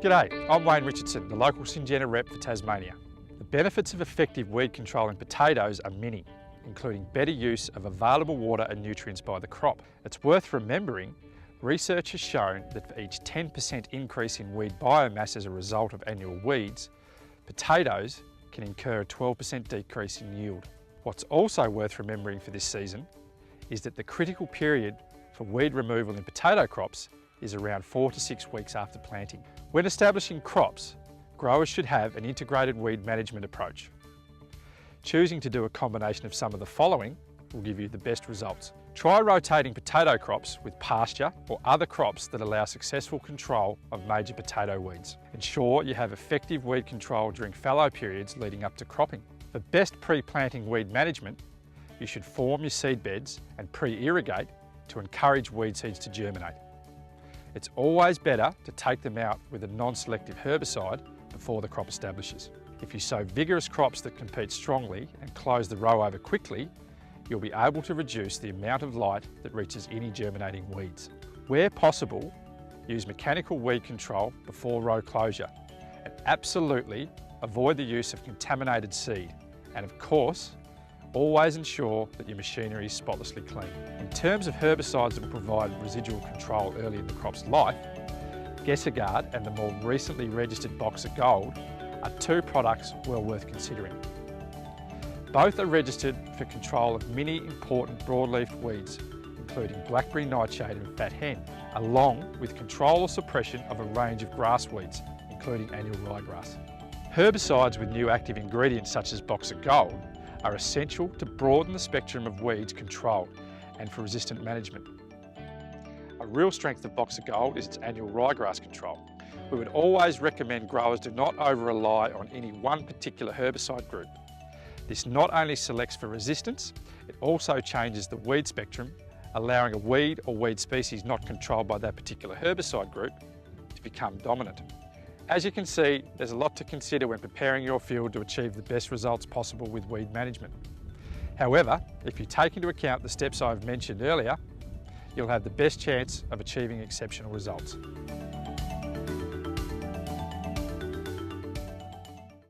G'day, I'm Wayne Richardson, the local Syngenta rep for Tasmania. The benefits of effective weed control in potatoes are many, including better use of available water and nutrients by the crop. It's worth remembering, research has shown that for each 10% increase in weed biomass as a result of annual weeds, potatoes can incur a 12% decrease in yield. What's also worth remembering for this season is that the critical period for weed removal in potato crops is around 4 to 6 weeks after planting. When establishing crops, growers should have an integrated weed management approach. Choosing to do a combination of some of the following will give you the best results. Try rotating potato crops with pasture or other crops that allow successful control of major potato weeds. Ensure you have effective weed control during fallow periods leading up to cropping. For best pre-planting weed management, you should form your seed beds and pre-irrigate to encourage weed seeds to germinate. It's always better to take them out with a non-selective herbicide before the crop establishes. If you sow vigorous crops that compete strongly and close the row over quickly, you'll be able to reduce the amount of light that reaches any germinating weeds. Where possible, use mechanical weed control before row closure, and absolutely avoid the use of contaminated seed. And of course, always ensure that your machinery is spotlessly clean. In terms of herbicides that will provide residual control early in the crop's life, Guard and the more recently registered Boxer Gold are two products well worth considering. Both are registered for control of many important broadleaf weeds, including blackberry nightshade and fat hen, along with control or suppression of a range of grass weeds, including annual ryegrass. Herbicides with new active ingredients such as Boxer Gold are essential to broaden the spectrum of weeds controlled and for resistant management. A real strength of Boxer Gold is its annual ryegrass control. We would always recommend growers do not over-rely on any one particular herbicide group. This not only selects for resistance, it also changes the weed spectrum, allowing a weed or weed species not controlled by that particular herbicide group to become dominant. As you can see, there's a lot to consider when preparing your field to achieve the best results possible with weed management. However, if you take into account the steps I've mentioned earlier, you'll have the best chance of achieving exceptional results.